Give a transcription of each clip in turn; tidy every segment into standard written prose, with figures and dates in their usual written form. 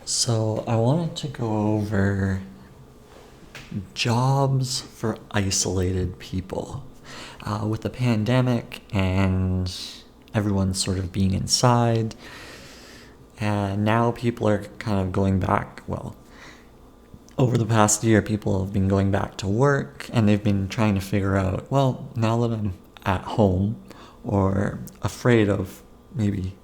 So I wanted to go over jobs for isolated people. With the pandemic and everyone sort of being inside, and now people are kind of going back, well, over the past year, people have been going back to work and they've been trying to figure out, well, now that I'm at home or afraid of maybe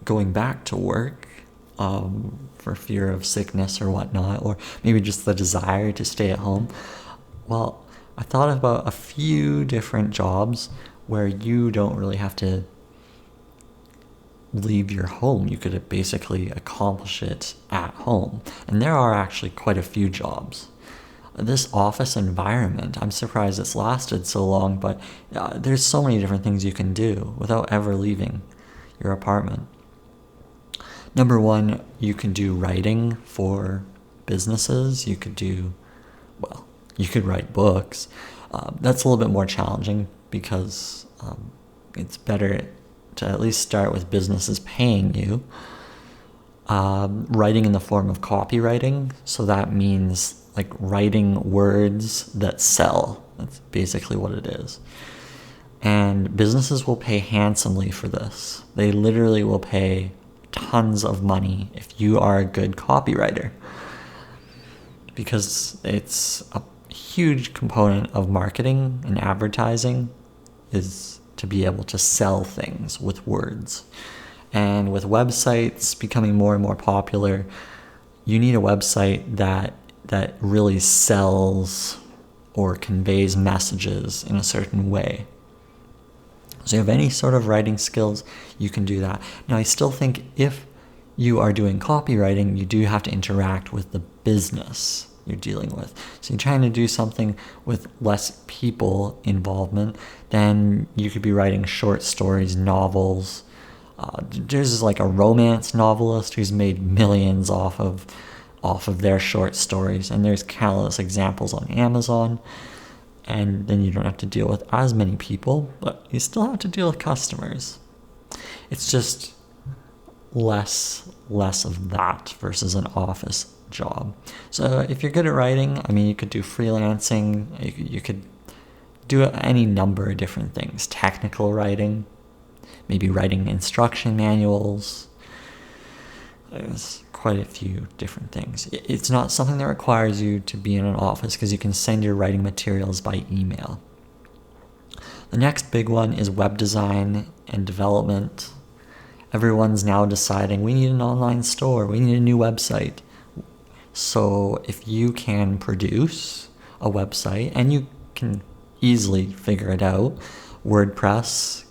going back to work for fear of sickness or whatnot, or maybe just the desire to stay at home. Well, I thought about a few different jobs where you don't really have to leave your home. You could basically accomplish it at home. And there are actually quite a few jobs. This office environment, I'm surprised it's lasted so long, but there's so many different things you can do without ever leaving your apartment. Number one, you can do writing for businesses. You could write books. That's a little bit more challenging because it's better to at least start with businesses paying you. Writing in the form of copywriting, so that means like writing words that sell. That's basically what it is. And businesses will pay handsomely for this. They literally will pay tons of money if you are a good copywriter, because it's a huge component of marketing and advertising is to be able to sell things with words. And with websites becoming more and more popular, you need a website that really sells or conveys messages in a certain way. So you have any sort of writing skills, you can do that. Now, I still think if you are doing copywriting, you do have to interact with the business you're dealing with. So you're trying to do something with less people involvement, then you could be writing short stories, novels. There's like a romance novelist who's made millions off of their short stories, and there's countless examples on Amazon. And then you don't have to deal with as many people, but you still have to deal with customers. It's just less of that versus an office job. So if you're good at writing, I mean, you could do freelancing, you could do any number of different things. Technical writing, maybe writing instruction manuals. There's quite a few different things. It's not something that requires you to be in an office because you can send your writing materials by email. The next big one is web design and development. Everyone's now deciding we need an online store, we need a new website. So if you can produce a website, and you can easily figure it out, WordPress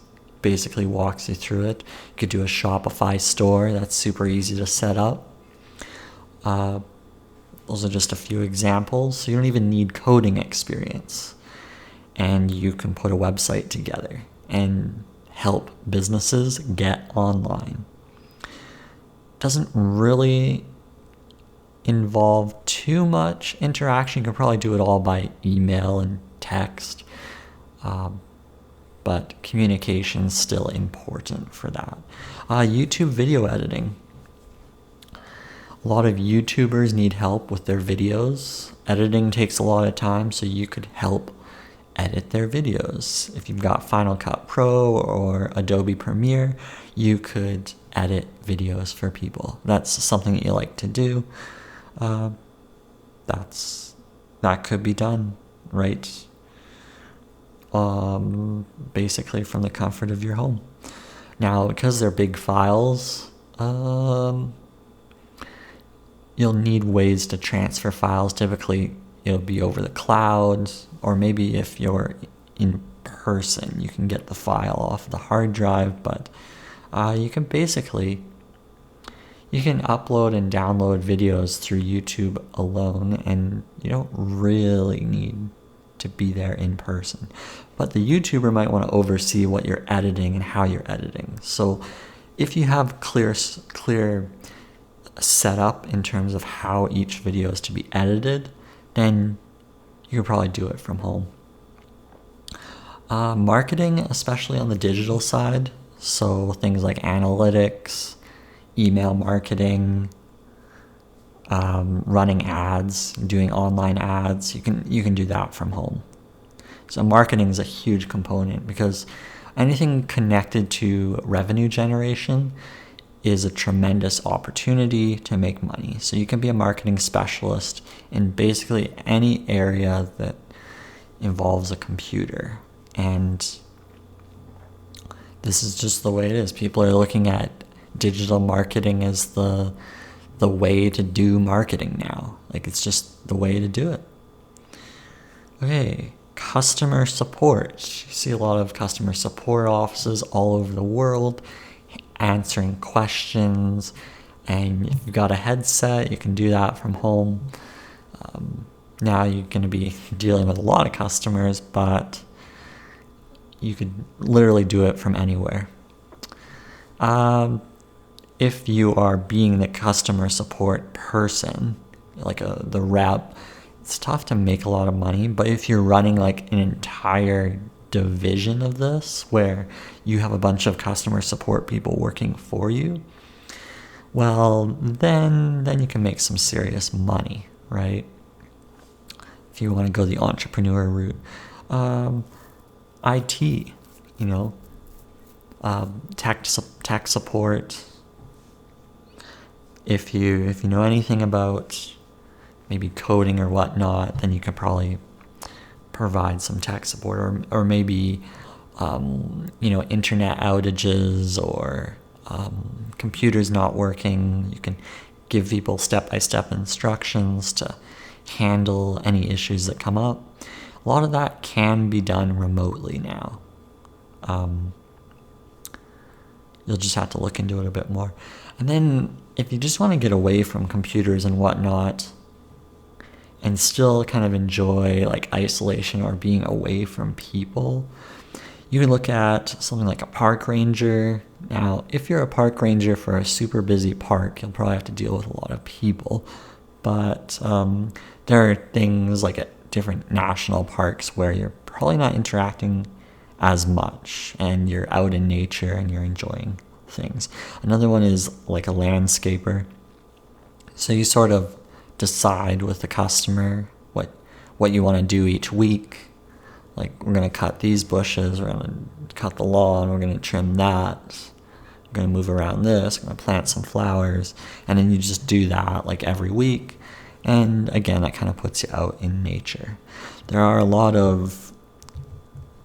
basically walks you through it. You could do a Shopify store, that's super easy to set up. Those are just a few examples. So you don't even need coding experience. And you can put a website together and help businesses get online. Doesn't really involve too much interaction. You can probably do it all by email and text. But communication is still important for that. YouTube video editing. A lot of YouTubers need help with their videos. Editing takes a lot of time, so you could help edit their videos. If you've got Final Cut Pro or Adobe Premiere, you could edit videos for people. That's something that you like to do. That could be done, right? Basically from the comfort of your home. Now, because they're big files, you'll need ways to transfer files. Typically, it'll be over the cloud, or maybe if you're in person, you can get the file off the hard drive, but you can upload and download videos through YouTube alone, and you don't really need to be there in person. But the YouTuber might want to oversee what you're editing and how you're editing. So if you have clear setup in terms of how each video is to be edited, then you could probably do it from home. Marketing, especially on the digital side, so things like analytics, email marketing, running ads, doing online ads. You can do that from home. So marketing is a huge component because anything connected to revenue generation is a tremendous opportunity to make money. So you can be a marketing specialist in basically any area that involves a computer. And this is just the way it is. People are looking at digital marketing as the way to do marketing now. Like, it's just the way to do it. Okay, customer support. You see a lot of customer support offices all over the world answering questions, and if you've got a headset, you can do that from home. Now you're going to be dealing with a lot of customers, but you could literally do it from anywhere. If you are being the customer support person, like the rep, it's tough to make a lot of money. But if you're running like an entire division of this, where you have a bunch of customer support people working for you, well, then you can make some serious money, right? If you want to go the entrepreneur route. IT, tech support. If you know anything about maybe coding or whatnot, then you could probably provide some tech support, or maybe internet outages or computers not working. You can give people step-by-step instructions to handle any issues that come up. A lot of that can be done remotely now. You'll just have to look into it a bit more. And then if you just want to get away from computers and whatnot and still kind of enjoy like isolation or being away from people, you can look at something like a park ranger. Now, if you're a park ranger for a super busy park, you'll probably have to deal with a lot of people. But there are things like at different national parks where you're probably not interacting as much and you're out in nature and you're enjoying things. Another one is like a landscaper. So you sort of decide with the customer what you want to do each week. Like, we're going to cut these bushes, we're going to cut the lawn, we're going to trim that, we're going to move around this, we're going to plant some flowers, and then you just do that like every week. And again, that kind of puts you out in nature. There are a lot of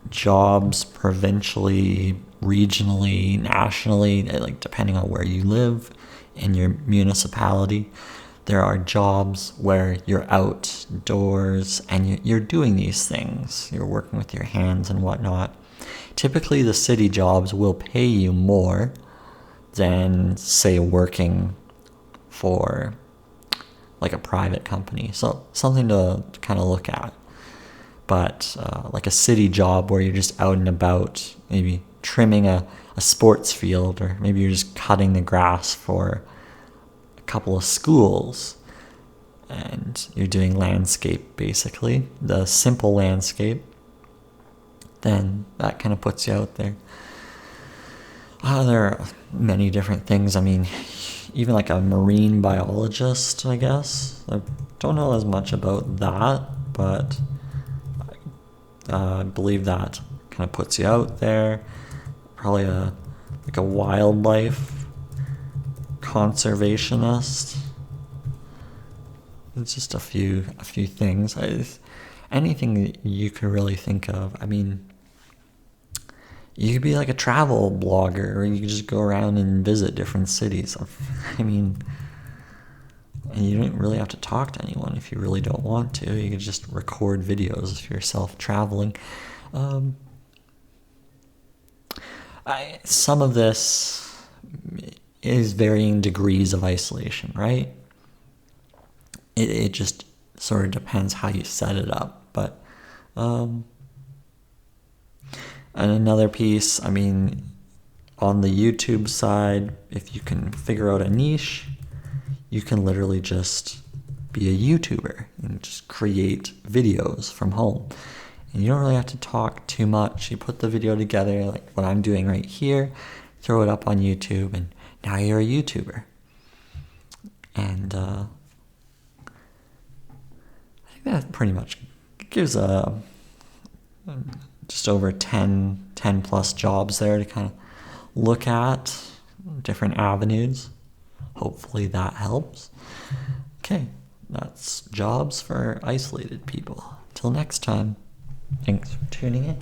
jobs provincially, regionally, nationally, like depending on where you live in your municipality. There are jobs where you're outdoors and you're doing these things. You're working with your hands and whatnot. Typically, the city jobs will pay you more than, say, working for like a private company. So something to kind of look at. But like a city job where you're just out and about, maybe trimming a sports field, or maybe you're just cutting the grass for a couple of schools, and you're doing landscape, basically, the simple landscape, then that kind of puts you out there. There are many different things. I mean, even like a marine biologist, I guess. I don't know as much about that, but I believe that kind of puts you out there. Probably a wildlife conservationist. It's just a few things. Anything that you could really think of. I mean, you could be like a travel blogger, or you could just go around and visit different cities. I mean, and you don't really have to talk to anyone if you really don't want to. You could just record videos of yourself traveling. Some of this is varying degrees of isolation, right? It just sort of depends how you set it up. But and another piece, I mean, on the YouTube side, if you can figure out a niche, you can literally just be a YouTuber and just create videos from home. And you don't really have to talk too much. You put the video together, like what I'm doing right here, throw it up on YouTube, and now you're a YouTuber. And yeah, pretty much gives just over 10 plus jobs there to kind of look at different avenues. Hopefully that helps. Okay, that's jobs for isolated people. Till next time, thanks for tuning in.